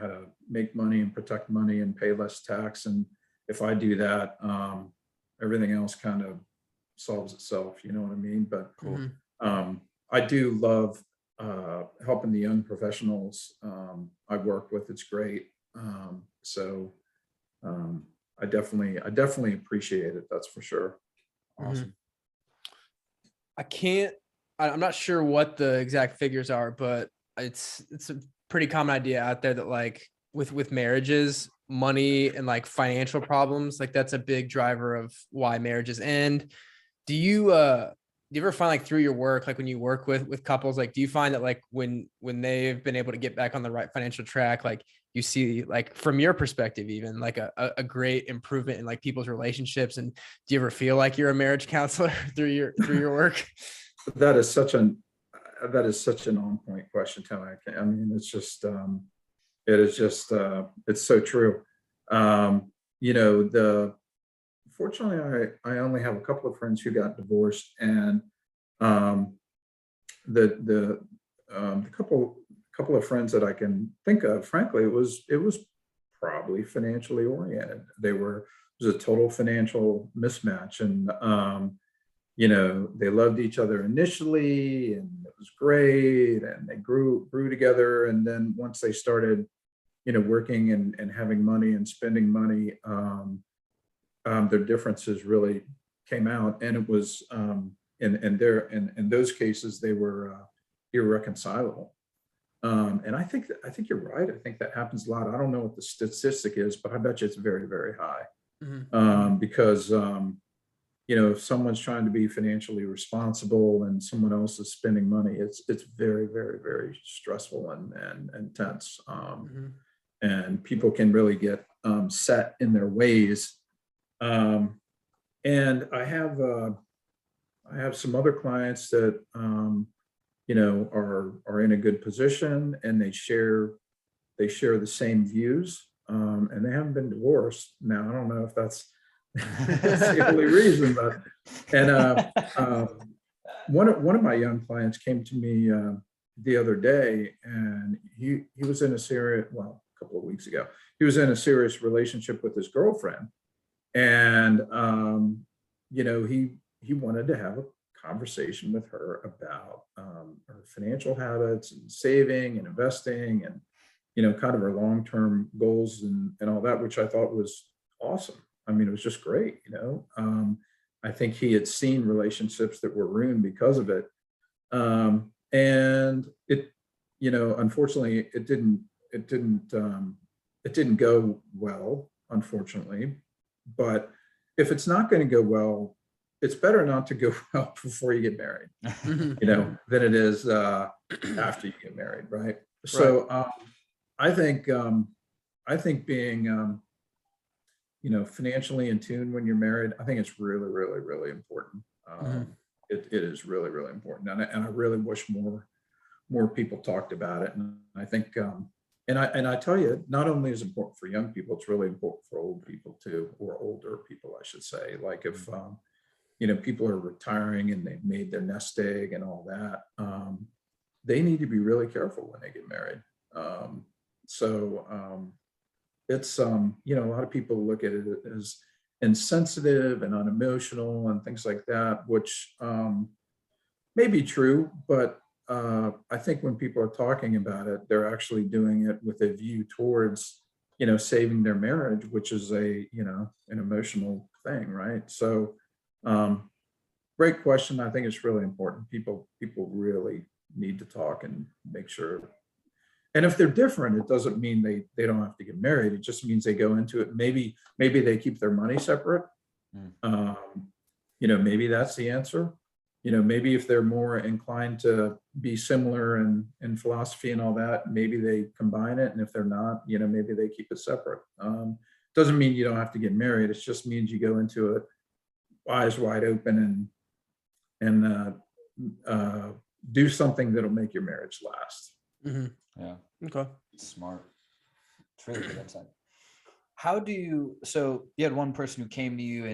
how to make money and protect money and pay less tax. And if I do that, everything else kind of solves itself, you know what I mean? But I do love helping the young professionals I work with. It's great. I definitely appreciate it. That's for sure. Awesome. I'm not sure what the exact figures are, but it's a pretty common idea out there that like with marriages, money and like financial problems, like that's a big driver of why marriages end. Do you ever find like through your work, like when you work with couples, like do you find that like when they've been able to get back on the right financial track, like you see like from your perspective, even like a great improvement in like people's relationships? And do you ever feel like you're a marriage counselor through your work? That is such an on point question, Tim. I mean, it's just it's so true. Fortunately, I only have a couple of friends who got divorced, and the couple of friends that I can think of, frankly, it was probably financially oriented. It was a total financial mismatch, and they loved each other initially, and it was great, and they grew together. And then once they started, working and having money and spending money, their differences really came out, and it was in those cases they were irreconcilable. And I think you're right. I think that happens a lot. I don't know what the statistic is, but I bet you it's very, very high. Because if someone's trying to be financially responsible and someone else is spending money, it's very, very, very stressful and intense. And people can really get set in their ways. And I have some other clients that are in a good position, and they share the same views, and they haven't been divorced. Now I don't know if that's the only reason, but one of my young clients came to me the other day, and he was in a couple of weeks ago, he was in a serious relationship with his girlfriend, and he wanted to have a conversation with her about her financial habits and saving and investing, and kind of her long-term goals and all that, which I thought was awesome. I mean, it was just great. I think he had seen relationships that were ruined because of it, and it, unfortunately, it didn't go well, unfortunately. But if it's not going to go well, it's better not to go well before you get married, than it is after you get married, right? So I think being financially in tune when you're married, I think it's really, really, really important. It is really, really important, and I really wish more people talked about it. And I think and I tell you, not only is it important for young people, it's really important for old people too, or older people, I should say. Like if people are retiring and they've made their nest egg and all that, they need to be really careful when they get married. It's a lot of people look at it as insensitive and unemotional and things like that, which may be true, but I think when people are talking about it, they're actually doing it with a view towards, saving their marriage, which is an emotional thing, right? So, great question. I think it's really important. People really need to talk and make sure. And if they're different, it doesn't mean they don't have to get married. It just means they go into it. Maybe they keep their money separate. maybe that's the answer. Maybe if they're more inclined to be similar in philosophy and all that, maybe they combine it. And if they're not, maybe they keep it separate. Doesn't mean you don't have to get married. It just means you go into it eyes wide open and do something that'll make your marriage last. Mm-hmm. Yeah. Okay. Smart. It's really good insight. So you had one person who came to you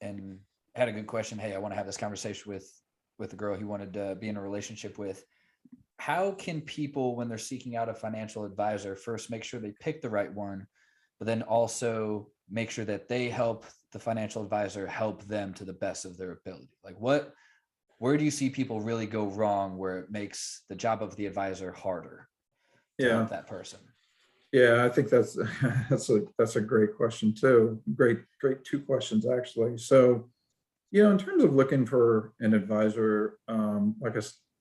and had a good question. Hey, I want to have this conversation with a girl he wanted to be in a relationship with. How can people, when they're seeking out a financial advisor, first make sure they pick the right one, but then also make sure that they help the financial advisor help them to the best of their ability? Like where do you see people really go wrong where it makes the job of the advisor harder to help that person? Yeah, I think that's a great question too. Great two questions actually. So, in terms of looking for an advisor, like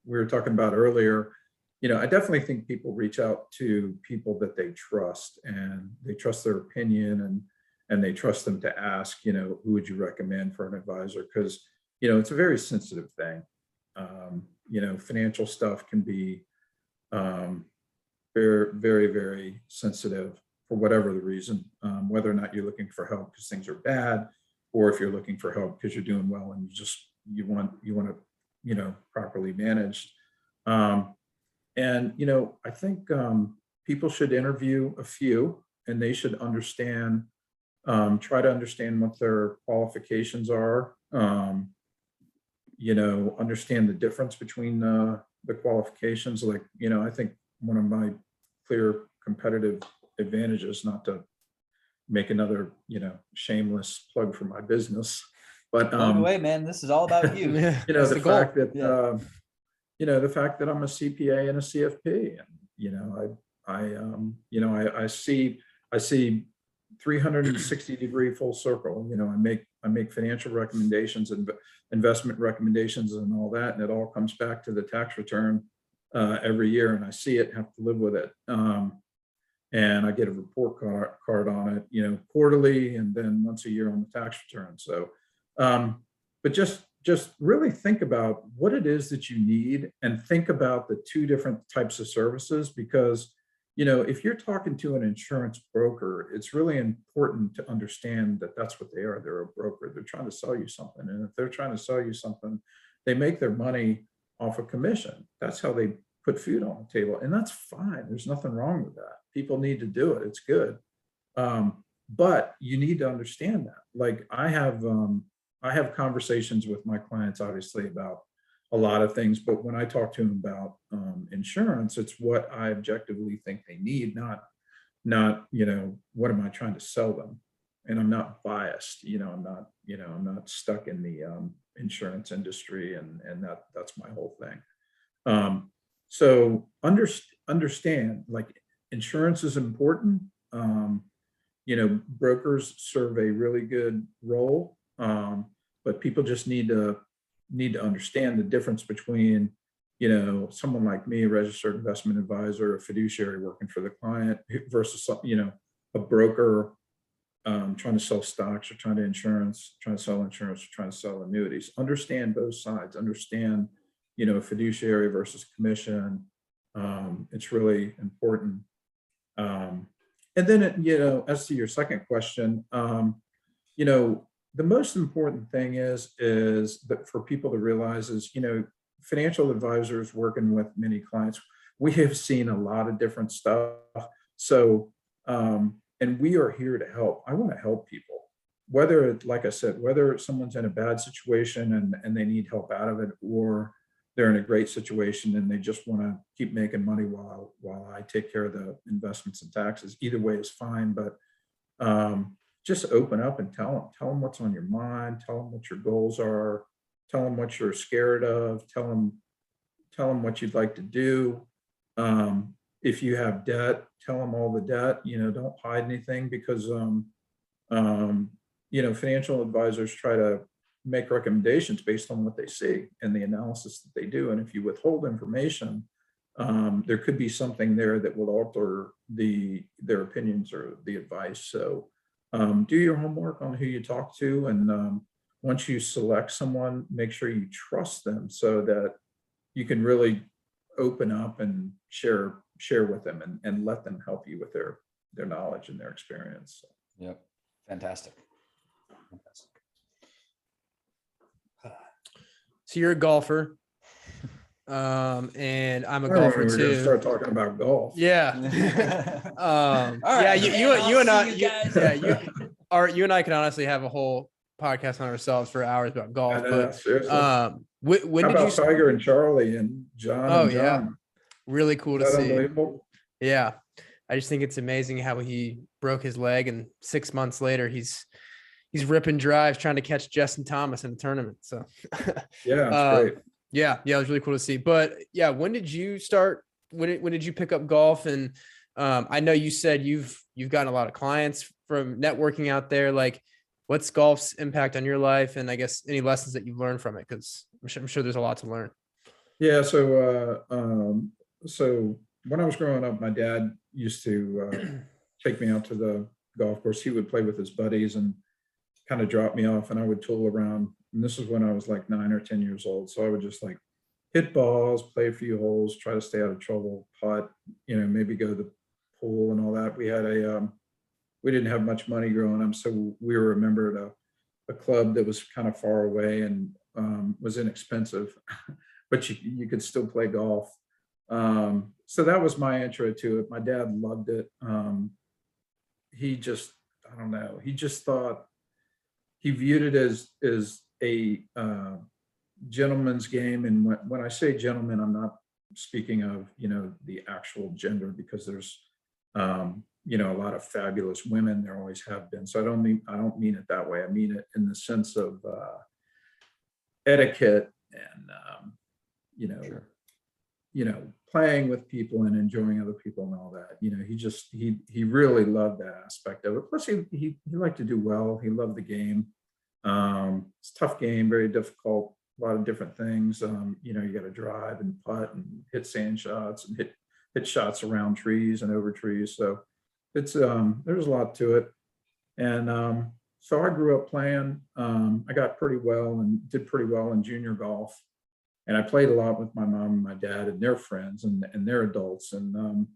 we were talking about earlier, I definitely think people reach out to people that they trust and they trust their opinion and they trust them to ask, who would you recommend for an advisor? Because, it's a very sensitive thing. Financial stuff can be very, very, very sensitive for whatever the reason, whether or not you're looking for help because things are bad, or if you're looking for help because you're doing well and you want to, properly managed. I think people should interview a few and they should understand, try to understand what their qualifications are, understand the difference between the qualifications. Like, I think one of my clear competitive advantages, not to make another, shameless plug for my business, but Plug away, man. This is all about you. the fact that the fact that I'm a CPA and a CFP, and I see 360-degree full circle. I make financial recommendations and investment recommendations and all that, and it all comes back to the tax return every year, and I see it and have to live with it. And I get a report card on it, quarterly, and then once a year on the tax return. So, but just really think about what it is that you need, and think about the two different types of services, because if you're talking to an insurance broker, it's really important to understand that that's what they are. They're a broker. They're trying to sell you something. And if they're trying to sell you something, they make their money off of commission. That's how they put food on the table. And that's fine. There's nothing wrong with that. People need to do it. It's good. But you need to understand that. Like I have conversations with my clients, obviously, about a lot of things, but when I talk to them about insurance, it's what I objectively think they need, not what am I trying to sell them? And I'm not biased, I'm not stuck in the insurance industry, and that's my whole thing. So understand, like, insurance is important. Brokers serve a really good role, but people just need to understand the difference between, someone like me, a registered investment advisor, a fiduciary working for the client, versus, a broker trying to sell stocks, or trying to sell insurance, or trying to sell annuities. Understand both sides. Understand, fiduciary versus commission. It's really important. And then, as to your second question, the most important thing is that for people to realize is, financial advisors working with many clients, we have seen a lot of different stuff. So, and we are here to help. I want to help people, whether, like I said, whether someone's in a bad situation and they need help out of it, or they're in a great situation and they just want to keep making money while I take care of the investments and taxes. Either way is fine, but just open up and tell them what's on your mind, tell them what your goals are, tell them what you're scared of, tell them what you'd like to do. If you have debt, tell them all the debt, don't hide anything, because, financial advisors try to make recommendations based on what they see and the analysis that they do. And if you withhold information, there could be something there that will alter their opinions or the advice. So do your homework on who you talk to, and once you select someone, make sure you trust them so that you can really open up and share with them and let them help you with their knowledge and their experience. Yep. Fantastic. So you're a golfer. And I'm a I don't know golfer when we're gonna too. start talking about golf. Yeah. All Yeah, right, you and I'll I, see you guys. you and I can honestly have a whole podcast on ourselves for hours about golf. I know, But seriously. when How did you? about Tiger and Charlie and John Oh and yeah, John? really cool to Is that see. unbelievable? Yeah, I just think it's amazing how he broke his leg, and 6 months later he's ripping drives trying to catch Justin Thomas in the tournament. So Yeah, it's great. yeah, it was really cool to see. But yeah, when did you start? When did you pick up golf? And I know you said you've gotten a lot of clients from networking out there. Like, what's golf's impact on your life, and I guess any lessons that you've learned from it? Because I'm sure there's a lot to learn. Yeah, so when I was growing up, my dad used to take me out to the golf course. He would play with his buddies and kind of drop me off, and I would tool around. And this is when I was like 9 or 10 years old. So I would just like hit balls, play a few holes, try to stay out of trouble, putt, maybe go to the pool and all that. We had we didn't have much money growing up, so we were a member of a club that was kind of far away and was inexpensive, but you could still play golf. So that was my intro to it. My dad loved it. He just, I don't know, he just thought, he viewed it as a gentleman's game. And when I say gentleman, I'm not speaking of, the actual gender, because there's, a lot of fabulous women. There always have been. So I don't mean it that way. I mean it in the sense of etiquette and, Sure. playing with people and enjoying other people and all that. He really loved that aspect of it. Plus he liked to do well. He loved the game. It's a tough game, very difficult, a lot of different things. You got to drive and putt and hit sand shots and hit shots around trees and over trees. So it's there's a lot to it. And so I grew up playing. I got pretty well and did pretty well in junior golf. And I played a lot with my mom and my dad and their friends and their adults. And,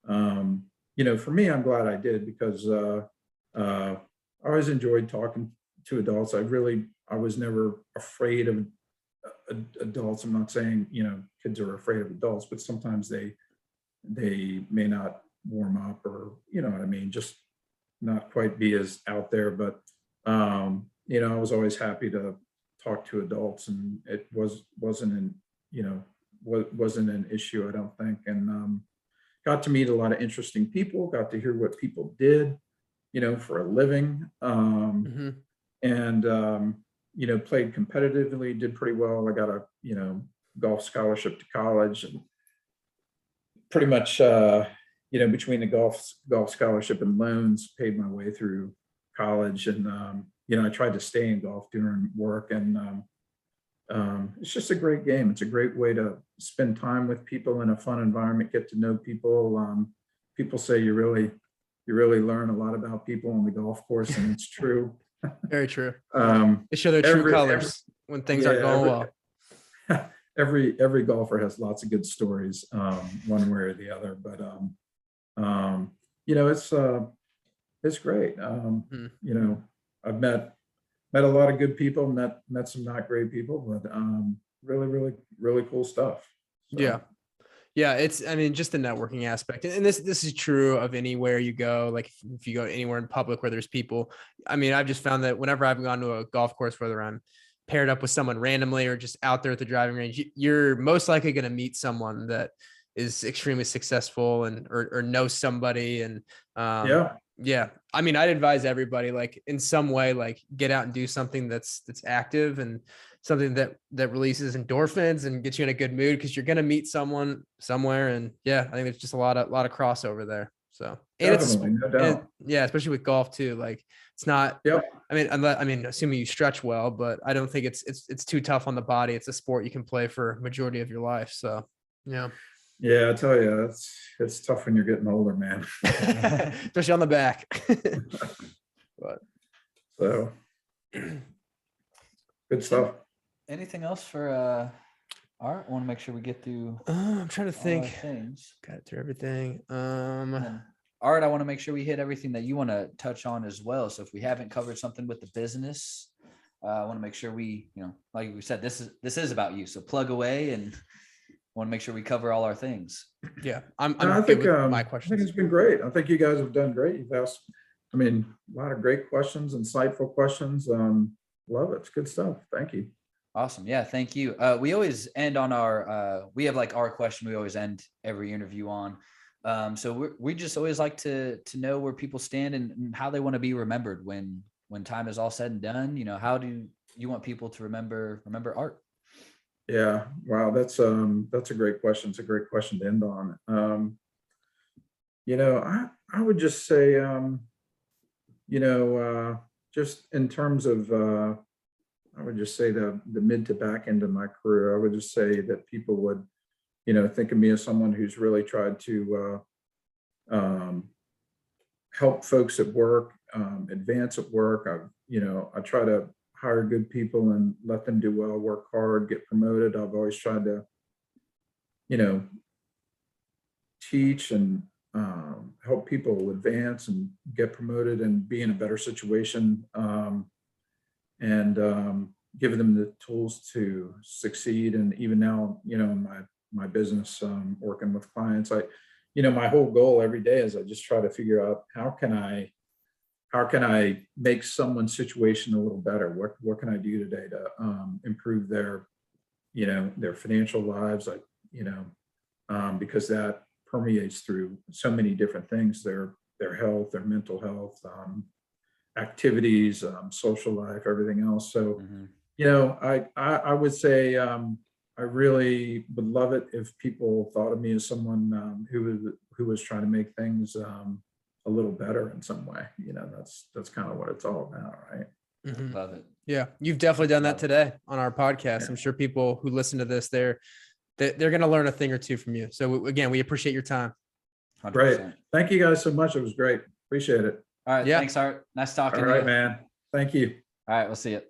for me, I'm glad I did, because I always enjoyed talking to adults. I was never afraid of adults. I'm not saying, kids are afraid of adults, but sometimes they may not warm up, or, what I mean, just not quite be as out there. But, I was always happy to talk to adults, and it wasn't an issue, I don't think. And got to meet a lot of interesting people, got to hear what people did, for a living. And played competitively, did pretty well. I got a golf scholarship to college, and pretty much between the golf scholarship and loans, paid my way through college. And I tried to stay in golf during work. And it's just a great game. It's a great way to spend time with people in a fun environment, get to know people. People say you really learn a lot about people on the golf course, and it's true. Very true. They show their true colors when things aren't going well. Every golfer has lots of good stories, one way or the other. But it's great. I've met a lot of good people, met some not great people, but really cool stuff. So. Yeah, it's, just the networking aspect. And this is true of anywhere you go. Like if you go anywhere in public where there's people, I've just found that whenever I've gone to a golf course, whether I'm paired up with someone randomly or just out there at the driving range, you're most likely going to meet someone that is extremely successful and or knows somebody. And yeah. I'd advise everybody, like in some way, like get out and do something that's active and something that releases endorphins and gets you in a good mood, because you're going to meet someone somewhere. And yeah, I think there's just a lot of crossover there. So, and definitely, no doubt. Yeah, especially with golf too. Like it's not, Yep. Assuming you stretch well, but I don't think it's too tough on the body. It's a sport you can play for majority of your life. So, yeah. Yeah, I tell you, it's tough when you're getting older, man. Especially on the back. So Good stuff. Anything else for Art? I want to make sure we get through I'm trying to all our think. things. Got through everything. And then, Art, I want to make sure we hit everything that you want to touch on as well. So if we haven't covered something with the business, I want to make sure we, like we said, this is about you. So plug away, and want to make sure we cover all our things. Yeah, I'm I good think with my I think questions. it's been great. I think you guys have done great. You've asked, I mean, a lot of great questions, insightful questions. Love it. It's good stuff. Thank you. Awesome. Yeah. Thank you. We always end on we have like our question we always end every interview on. So we just always like to know where people stand and how they want to be remembered when time is all said and done. How do you want people to remember Art? Yeah. Wow. That's a great question. It's a great question to end on. I would just say, just in terms of, I would just say the mid to back end of my career, I would just say that people would, think of me as someone who's really tried to help folks at work, advance at work. I try to hire good people and let them do well, work hard, get promoted. I've always tried to, teach and help people advance and get promoted and be in a better situation, and give them the tools to succeed. And even now, in my business, working with clients, my whole goal every day is I just try to figure out how can I make someone's situation a little better? What can I do today to improve their financial lives? Because that permeates through so many different things, their health, their mental health, activities, social life, everything else. So, I would say, I really would love it if people thought of me as someone who was trying to make things a little better in some way. That's kind of what it's all about, right? Mhm. Love it. Yeah, you've definitely done that Love it. today on our podcast. Yeah. I'm sure people who listen to this, they're going to learn a thing or two from you. So again, we appreciate your time. 100%. Great. Thank you guys so much. It was great. Appreciate it. All right. Yeah. Thanks, Art. Nice talking All to right, you. man. Thank you. All right. We'll see you.